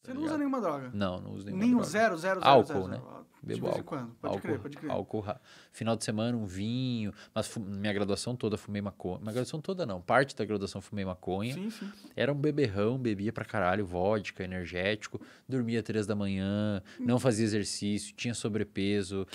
Você não usa nenhuma droga? Não uso nenhuma Nem droga. o zero, zero, zero, Álcool, zero, né? zero. Bebo De vez em álcool. quando. Pode crer, pode crer. Álcool, final de semana, um vinho. Mas minha graduação toda fumei maconha. Minha graduação toda não. Parte da graduação fumei maconha. Sim, sim. Era um beberrão, bebia pra caralho, vodka, energético. Dormia 3 da manhã, não fazia exercício, tinha sobrepeso.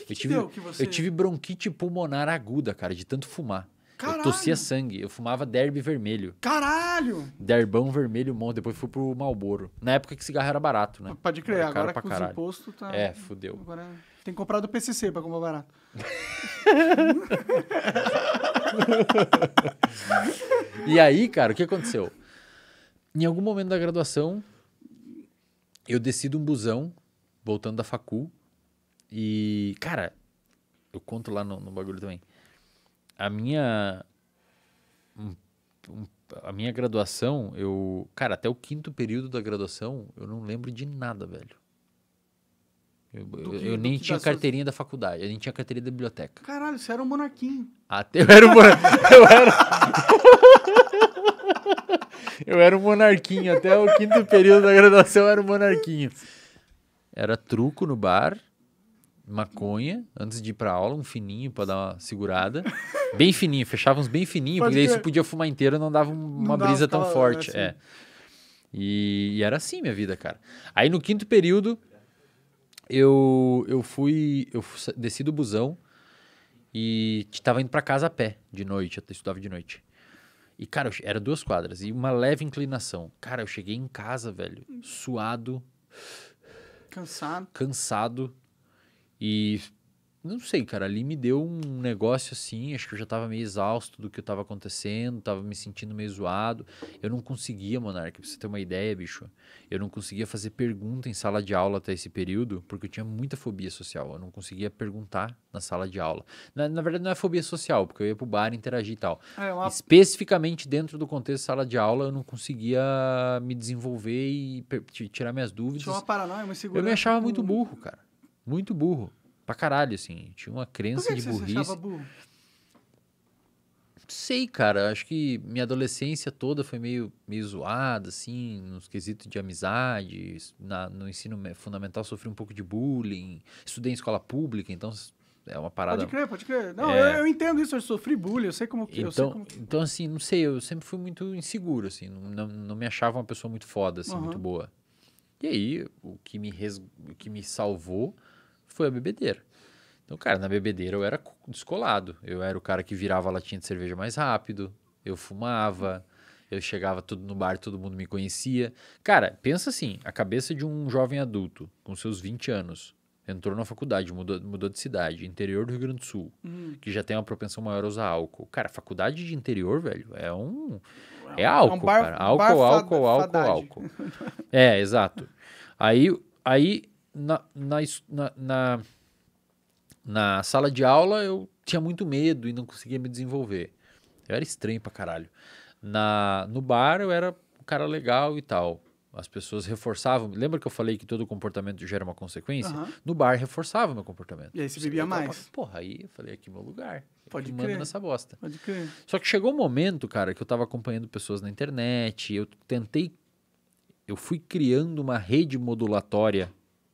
Eu tive bronquite pulmonar aguda, cara, de tanto fumar. Caralho. Eu tossia sangue, eu fumava derby vermelho. Caralho! Derbão vermelho, depois fui pro Marlboro. Na época que cigarro era barato, né? Pode crer, Era caro agora pra com os caralho. impostos tá... Fudeu. Agora tem que comprar do PCC pra comprar barato. E aí, cara, o que aconteceu? Em algum momento da graduação, eu desci de um busão, voltando da facul, e, cara, eu conto lá no bagulho também. A minha graduação, cara, até o 5º período da graduação, eu não lembro de nada, velho. Eu nem tinha carteirinha da faculdade, eu nem tinha carteirinha da biblioteca. Caralho, você era um monarquinho. Até eu era um eu era um monarquinho, até o 5º período da graduação eu era um monarquinho. Era truco no bar, maconha, antes de ir pra aula, um fininho pra dar uma segurada. Bem fininho, fechava uns bem fininho, porque daí você podia fumar inteiro, não dava uma brisa tão forte. Assim. E era assim minha vida, cara. Aí no 5º período, eu desci do busão e tava indo pra casa a pé, de noite, eu estudava de noite. E, cara, era 2 quadras e uma leve inclinação. Cara, eu cheguei em casa, velho, suado. Cansado. E não sei, cara, ali me deu um negócio assim, acho que eu já tava meio exausto do que tava acontecendo, tava me sentindo meio zoado. Eu não conseguia, Monark, pra você ter uma ideia, bicho, eu não conseguia fazer pergunta em sala de aula até esse período, porque eu tinha muita fobia social, eu não conseguia perguntar na sala de aula. Na verdade não é fobia social, porque eu ia pro bar interagir e tal. Especificamente dentro do contexto de sala de aula, eu não conseguia me desenvolver e tirar minhas dúvidas. Tinha uma paranoia, uma insegurança. Eu me achava muito burro, cara. Muito burro. Pra caralho, assim. Tinha uma crença de burrice. Por que você achava burro? Não sei, cara. Acho que minha adolescência toda foi meio zoada, assim, nos quesitos de amizade. No ensino fundamental sofri um pouco de bullying. Estudei em escola pública, então é uma parada... Pode crer. Não, eu entendo isso. Eu sofri bullying, eu sei como que... Então, assim, não sei. Eu sempre fui muito inseguro, assim. Não me achava uma pessoa muito foda, assim, muito boa. E aí, o que me salvou foi a bebedeira. Então, cara, na bebedeira eu era descolado. Eu era o cara que virava a latinha de cerveja mais rápido. Eu fumava. Eu chegava tudo no bar, todo mundo me conhecia. Cara, pensa assim, a cabeça de um jovem adulto, com seus 20 anos, entrou na faculdade, mudou de cidade, interior do Rio Grande do Sul, que já tem uma propensão maior a usar álcool. Cara, faculdade de interior, velho, é álcool, cara. Álcool. Exato. Aí na sala de aula eu tinha muito medo e não conseguia me desenvolver. Eu era estranho pra caralho. No bar eu era um cara legal e tal. As pessoas reforçavam. Lembra que eu falei que todo comportamento gera uma consequência? No bar reforçava meu comportamento. E aí você bebia mais. Porra, aí eu falei, aqui é meu lugar. Pode crer. Manda nessa bosta. Pode crer. Só que chegou um momento, cara, que eu tava acompanhando pessoas na internet. Eu fui criando uma rede modulatória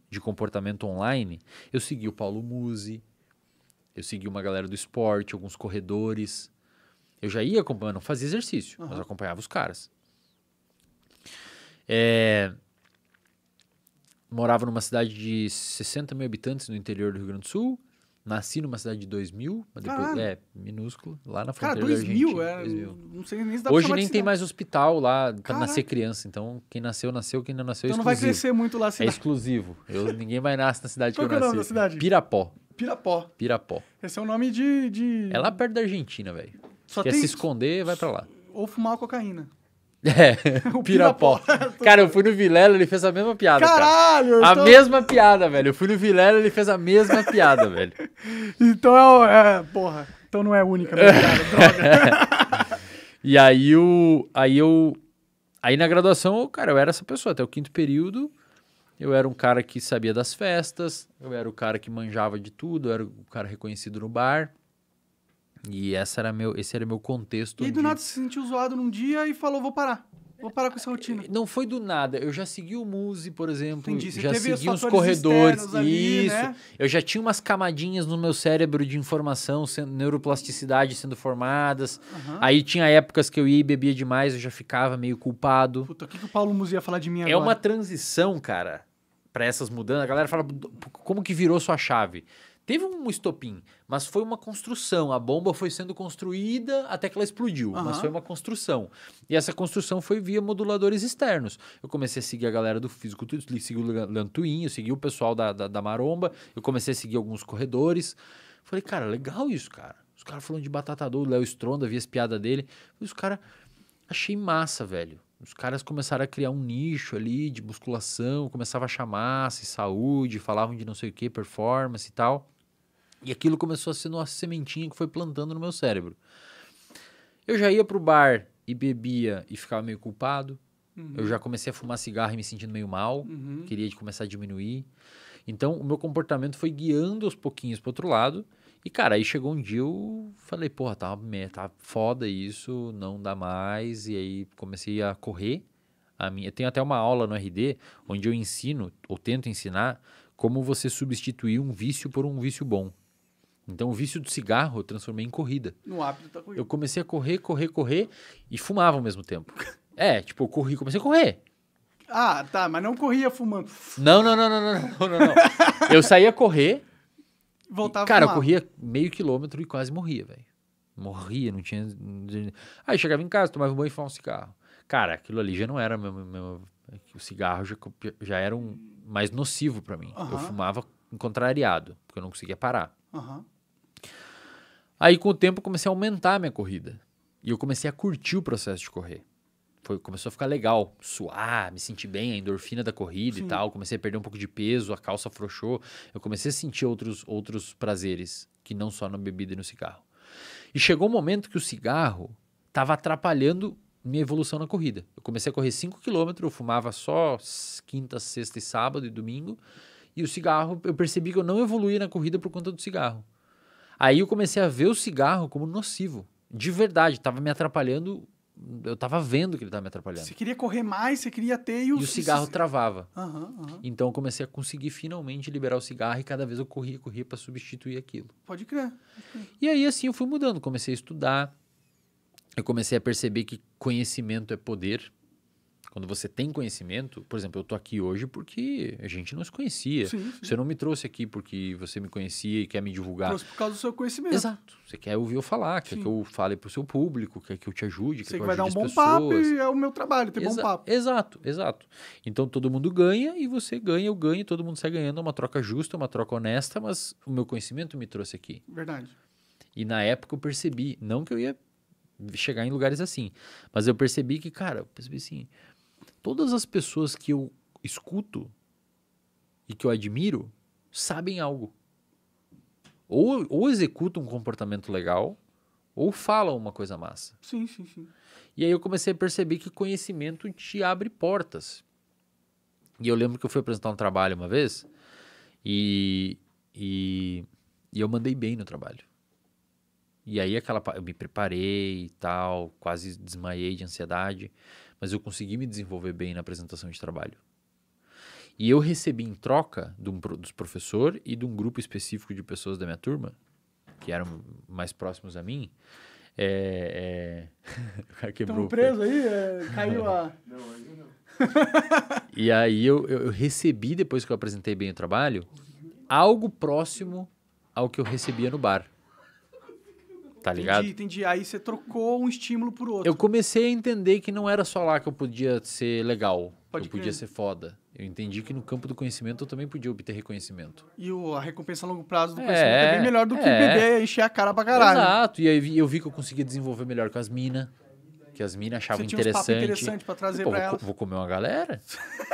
de comportamento online. Eu segui o Paulo Musi. Eu segui uma galera do esporte, alguns corredores. Eu já ia acompanhando, não fazia exercício, mas eu acompanhava os caras. Morava numa cidade de 60 mil habitantes no interior do Rio Grande do Sul. Nasci numa cidade de 2 mil, mas depois, minúsculo, lá na fronteira da Argentina. 2.000? Não sei nem se dá pra Hoje nem tem mais hospital lá pra nascer criança. Então, quem nasceu, quem não nasceu, é exclusivo. Então não vai crescer muito lá a cidade. É exclusivo. Ninguém vai nascer na cidade que eu nasci. Qual é o nome da cidade? Pirapó. Esse é o nome de... É lá perto da Argentina, velho. Quer se esconder, vai pra lá. Ou fumar cocaína. O Pirapó. Cara, eu fui no Vilela, ele fez a mesma piada. Caralho! Cara. A mesma piada, velho. Eu fui no Vilela, ele fez a mesma piada, velho. Então porra. Então não é a única minha piada, droga. E aí na graduação, cara, eu era essa pessoa. Até o 5º período, eu era um cara que sabia das festas, eu era o cara que manjava de tudo, eu era o cara reconhecido no bar. E esse era meu contexto. E aí do nada se sentiu zoado num dia e falou, vou parar. Vou parar com essa rotina. Não foi do nada. Eu já segui o Muse, por exemplo. Entendi. Você já teve segui os uns corredores. externos ali, Isso. né? Eu já tinha umas camadinhas no meu cérebro de informação, neuroplasticidade sendo formadas. Aí tinha épocas que eu ia e bebia demais, eu já ficava meio culpado. Puta, o que o Paulo Musi ia falar de mim agora? É uma transição, cara, pra essas mudanças. A galera fala, como que virou sua chave? Teve um estopim, mas foi uma construção. A bomba foi sendo construída até que ela explodiu, mas foi uma construção. E essa construção foi via moduladores externos. Eu comecei a seguir a galera do Físico, segui o Leandro Twin, eu segui o pessoal da Maromba, eu comecei a seguir alguns corredores. Falei, cara, legal isso, cara. Os caras falando de Batata Doce, o Léo Stronda, vi as piadas dele. Os caras, achei massa, velho. Os caras começaram a criar um nicho ali de musculação, começava a achar massa e saúde, falavam de não sei o que, performance e tal. E aquilo começou a ser uma sementinha que foi plantando no meu cérebro. Eu já ia pro bar e bebia e ficava meio culpado. Eu já comecei a fumar cigarro e me sentindo meio mal. Queria começar a diminuir. Então, o meu comportamento foi guiando aos pouquinhos pro outro lado. E, cara, aí chegou um dia eu falei, porra, tá foda isso, não dá mais. E aí comecei a correr. Eu tenho até uma aula no RD, onde eu ensino, ou tento ensinar, como você substituir um vício por um vício bom. Então, o vício do cigarro eu transformei em corrida. No hábito da corrida. Eu comecei a correr e fumava ao mesmo tempo. Eu comecei a correr. Ah, tá, mas não corria fumando. Não. Eu saía a correr. Voltava Cara, a fumar. eu corria meio quilômetro e quase morria, velho. Morria, não tinha... Aí chegava em casa, tomava um banho e fumava um cigarro. Cara, aquilo ali já não era o cigarro já era mais nocivo pra mim. Eu fumava contrariado, porque eu não conseguia parar. Aí, com o tempo, eu comecei a aumentar a minha corrida. E eu comecei a curtir o processo de correr. Começou a ficar legal, suar, me sentir bem, a endorfina da corrida e tal. Comecei a perder um pouco de peso, a calça afrouxou. Eu comecei a sentir outros prazeres, que não só na bebida e no cigarro. E chegou um momento que o cigarro estava atrapalhando minha evolução na corrida. Eu comecei a correr 5 km, eu fumava só quinta, sexta e sábado e domingo. E o cigarro, eu percebi que eu não evoluía na corrida por conta do cigarro. Aí eu comecei a ver o cigarro como nocivo. De verdade, estava me atrapalhando. Eu estava vendo que ele estava me atrapalhando. Você queria correr mais, você queria ter... E o cigarro travava. Então eu comecei a conseguir finalmente liberar o cigarro e cada vez eu corria para substituir aquilo. Pode crer. E aí assim eu fui mudando. Comecei a estudar. Eu comecei a perceber que conhecimento é poder. Quando você tem conhecimento, por exemplo, eu tô aqui hoje porque a gente não se conhecia. Sim. Você não me trouxe aqui porque você me conhecia e quer me divulgar. Trouxe por causa do seu conhecimento. Exato. Você quer ouvir eu falar, quer que eu fale pro seu público, quer que eu te ajude, Você quer que eu vai dar um ajude bom as papo pessoas. e é o meu trabalho, ter bom papo. Exato. Então todo mundo ganha e você ganha, eu ganho, todo mundo sai ganhando. É uma troca justa, uma troca honesta, mas o meu conhecimento me trouxe aqui. Verdade. E na época eu percebi, não que eu ia chegar em lugares assim, mas eu percebi que, cara, eu percebi assim... Todas as pessoas que eu escuto e que eu admiro sabem algo. Ou executam um comportamento legal, ou falam uma coisa massa. Sim. E aí eu comecei a perceber que conhecimento te abre portas. E eu lembro que eu fui apresentar um trabalho uma vez e eu mandei bem no trabalho. E aí eu me preparei e tal, quase desmaiei de ansiedade, mas eu consegui me desenvolver bem na apresentação de trabalho. E eu recebi em troca dos professores e de um grupo específico de pessoas da minha turma, que eram mais próximos a mim. Estamos presos aí? Caiu a... Não, ainda não. E aí eu recebi, depois que eu apresentei bem o trabalho, algo próximo ao que eu recebia no bar. Tá ligado? Entendi. Aí você trocou um estímulo por outro. Eu comecei a entender que não era só lá que eu podia ser legal, Pode que eu podia ser foda. Eu entendi que no campo do conhecimento eu também podia obter reconhecimento. E a recompensa a longo prazo do conhecimento é bem melhor do que beber e encher a cara pra caralho. Exato. E aí eu vi que eu conseguia desenvolver melhor com as minas. Que as minas achavam Você tinha uns papos interessantes pra trazer pra elas. Vou comer uma galera?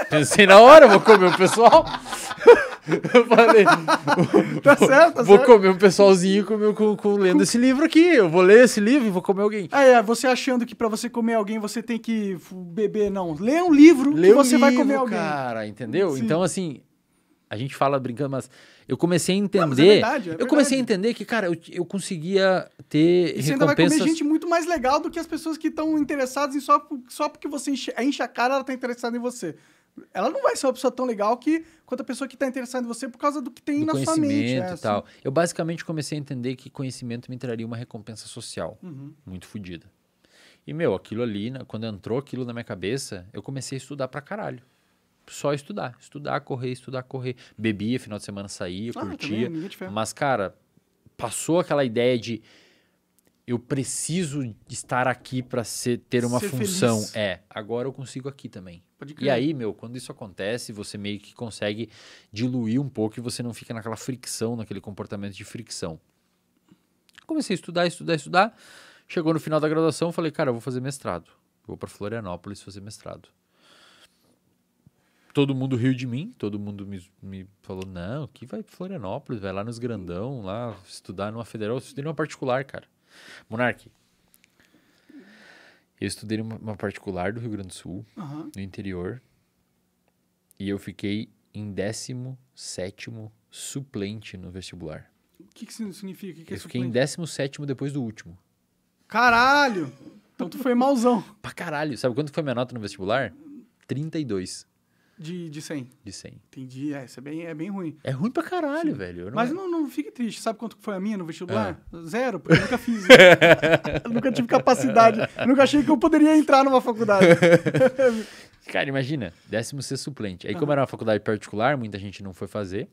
Pensei na hora, vou comer o pessoal. Eu falei, Tá certo. Vou comer um pessoalzinho lendo esse livro aqui. Eu vou ler esse livro e vou comer alguém. Você achando que pra você comer alguém você tem que beber, não. Lê um livro que você vai comer alguém. Cara, entendeu? Sim. Então, assim, a gente fala brincando, mas eu comecei a entender. Não, mas é verdade, eu comecei a entender que, cara, eu conseguia ter E você ainda vai recompensas. comer gente muito mais legal do que as pessoas que estão interessadas em só porque você enche a cara, ela tá interessada em você. Ela não vai ser uma pessoa tão legal quanto a pessoa que tá interessada em você por causa do que tem na sua mente. Conhecimento e tal. Eu basicamente comecei a entender que conhecimento me traria uma recompensa social muito fodida. E, aquilo ali, quando entrou aquilo na minha cabeça, eu comecei a estudar pra caralho. Só estudar. Estudar, correr. Bebia, final de semana saía, curtia. Mas, cara, passou aquela ideia de eu preciso estar aqui pra ter uma função. Feliz. Agora eu consigo aqui também. E aí, quando isso acontece, você meio que consegue diluir um pouco e você não fica naquela fricção, naquele comportamento de fricção. Comecei a estudar. Chegou no final da graduação, falei, cara, eu vou fazer mestrado. Vou pra Florianópolis fazer mestrado. Todo mundo riu de mim, todo mundo me falou, não, que vai pra Florianópolis, vai lá nos grandão, lá estudar numa federal. Eu estudei numa particular, cara. Monark, eu estudei numa particular do Rio Grande do Sul, no interior, e eu fiquei em 17º suplente no vestibular. O que isso significa? Eu fiquei em 17º depois do último. Caralho! Então tu foi mauzão. Pra caralho. Sabe quanto foi minha nota no vestibular? 32. De 100? De 100. Entendi. Isso é bem ruim. É ruim pra caralho, velho. Mas não fique triste. Sabe quanto foi a minha no vestibular? 0, porque eu nunca fiz. Eu nunca tive capacidade. Eu nunca achei que eu poderia entrar numa faculdade. Cara, imagina. 16º suplente. Aí como era uma faculdade particular, muita gente não foi fazer.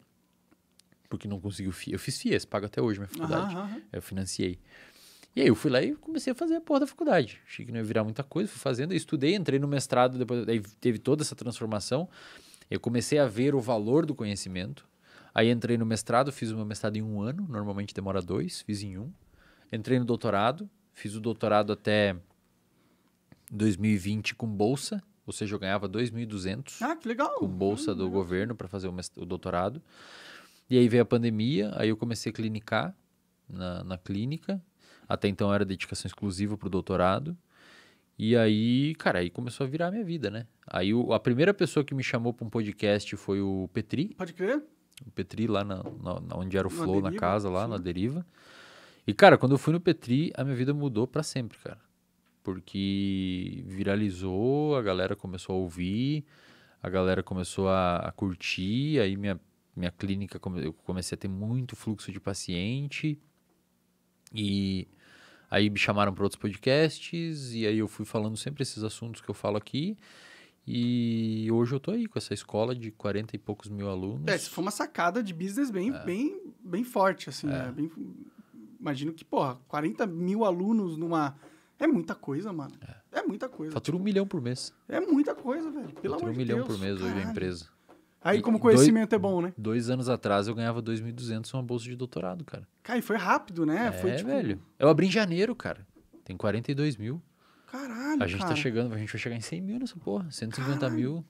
Porque não conseguiu FIA. Eu fiz FIES, pago até hoje minha faculdade. Eu financiei. E aí eu fui lá e comecei a fazer a porra da faculdade. Achei que não ia virar muita coisa, fui fazendo, eu estudei, entrei no mestrado, depois aí teve toda essa transformação. Eu comecei a ver o valor do conhecimento. Aí entrei no mestrado, fiz o meu mestrado em 1 ano, normalmente demora 2, fiz em 1. Entrei no doutorado, fiz o doutorado até 2020 com bolsa, ou seja, eu ganhava 2.200. Ah, que legal! Com bolsa do governo para fazer o doutorado. E aí veio a pandemia, aí eu comecei a clinicar na clínica. Até então era dedicação exclusiva pro doutorado. E aí, cara, aí começou a virar a minha vida, né? Aí a primeira pessoa que me chamou para um podcast foi o Petri. Pode crer? O Petri lá onde era o Flow, na casa lá, na Deriva. E, cara, quando eu fui no Petri, a minha vida mudou para sempre, cara. Porque viralizou, a galera começou a ouvir, a galera começou a curtir, aí minha clínica, eu comecei a ter muito fluxo de paciente. E aí me chamaram para outros podcasts, e aí eu fui falando sempre esses assuntos que eu falo aqui. E hoje eu tô aí com essa escola de 40 e poucos mil alunos. Isso foi uma sacada de business bem forte, assim, né? Imagino que, 40 mil alunos numa... É muita coisa, mano. É muita coisa. Fatura 1 milhão por mês. É muita coisa, velho. Pelo amor de Deus. 1 milhão por mês hoje a empresa. Aí, como conhecimento é bom, né? 2 anos atrás eu ganhava 2.200 uma bolsa de doutorado, cara. Cara, e foi rápido, né? Foi velho. Eu abri em janeiro, cara. Tem 42 mil. Caralho, a gente tá chegando, a gente vai chegar em 100 mil nessa porra. 150 mil.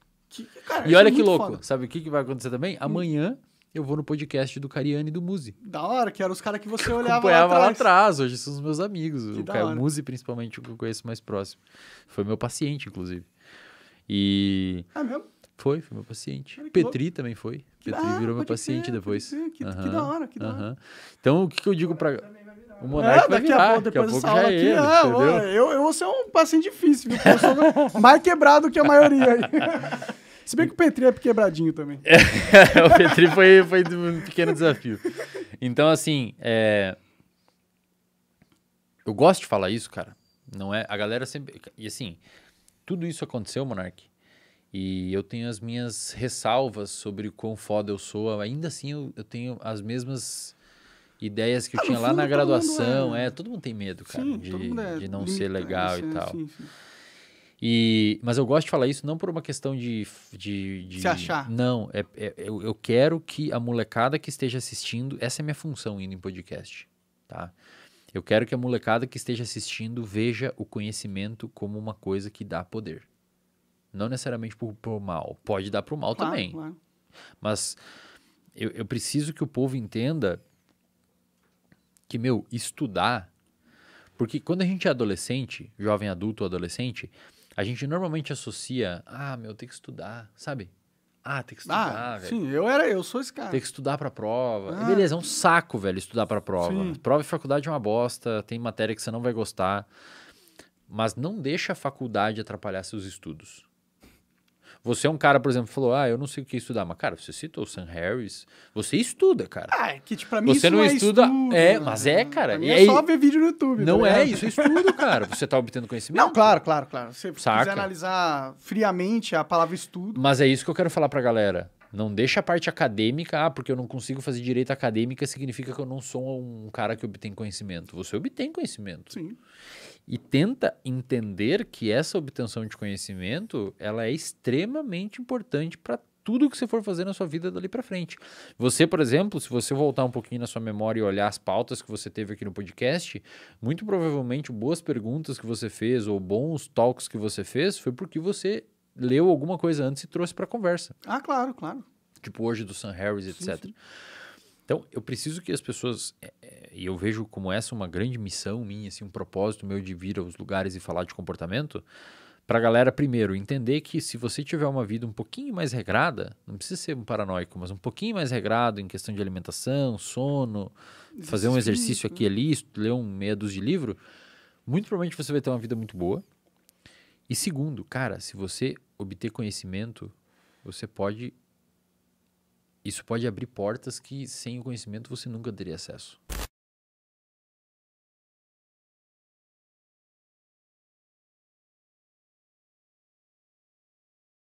Cara, e olha que louco. Foda. Sabe o que vai acontecer também? Amanhã eu vou no podcast do Cariani e do Muzi. Da hora, que eram os caras que você olhava acompanhava lá atrás. Hoje são os meus amigos. O Muzi, principalmente, o que eu conheço mais próximo. Foi meu paciente, inclusive. E... É mesmo? Foi meu paciente. Petri também foi. Petri virou meu paciente depois. Que da hora, que da hora. Então, o que eu digo pra... O Monark vai virar, daqui a pouco já é ele, entendeu? Eu vou ser um paciente difícil, viu? Eu sou mais quebrado que a maioria aí. Se bem que o Petri é quebradinho também. O Petri foi um pequeno desafio. Então, assim, eu gosto de falar isso, cara. Não é... A galera sempre... E assim, tudo isso aconteceu, Monark, e eu tenho as minhas ressalvas sobre o quão foda eu sou. Ainda assim, eu tenho as mesmas ideias que eu tinha lá na graduação. Todo mundo tem medo, cara, sim, de não ser legal e tal. Sim. Mas eu gosto de falar isso não por uma questão de se achar. Não, eu quero que a molecada que esteja assistindo... Essa é a minha função indo em podcast, tá? Eu quero que a molecada que esteja assistindo veja o conhecimento como uma coisa que dá poder. Não necessariamente pro mal. Pode dar pro mal também. Claro. Mas eu preciso que o povo entenda que, estudar... Porque quando a gente é adolescente, jovem adulto ou adolescente, a gente normalmente associa... tem que estudar, sabe? Ah, tem que estudar, velho. Sim, eu sou esse cara. Tem que estudar pra prova. Beleza, é um saco, velho, estudar pra prova. Sim. Prova de faculdade é uma bosta, tem matéria que você não vai gostar. Mas não deixa a faculdade atrapalhar seus estudos. Você é um cara, por exemplo, que falou, eu não sei o que estudar. Mas, cara, você citou o Sam Harris. Você estuda, cara. Que pra mim você isso não é estuda. estudo, Mas cara. Pra mim é só ver vídeo no YouTube. Não tá é, ligado? isso é estudo, cara. Você tá obtendo conhecimento. Não, claro. Se você Saca? quiser analisar friamente a palavra estudo. Mas é isso que eu quero falar pra galera. Não deixa a parte acadêmica, porque eu não consigo fazer direito acadêmica, significa que eu não sou um cara que obtém conhecimento. Você obtém conhecimento. Sim. E tenta entender que essa obtenção de conhecimento, ela é extremamente importante para tudo que você for fazer na sua vida dali para frente. Você, por exemplo, se você voltar um pouquinho na sua memória e olhar as pautas que você teve aqui no podcast, muito provavelmente boas perguntas que você fez ou bons talks que você fez foi porque você leu alguma coisa antes e trouxe para conversa. Claro. Tipo hoje do Sam Harris, etc. Sim. Então, eu preciso que as pessoas, e eu vejo como essa uma grande missão minha, assim, um propósito meu de vir aos lugares e falar de comportamento, para a galera, primeiro, entender que se você tiver uma vida um pouquinho mais regrada, não precisa ser um paranoico, mas um pouquinho mais regrado em questão de alimentação, sono, fazer um exercício aqui e ali, ler meia dúzia de livro, muito provavelmente você vai ter uma vida muito boa. E segundo, cara, se você obter conhecimento, isso pode abrir portas que sem o conhecimento você nunca teria acesso.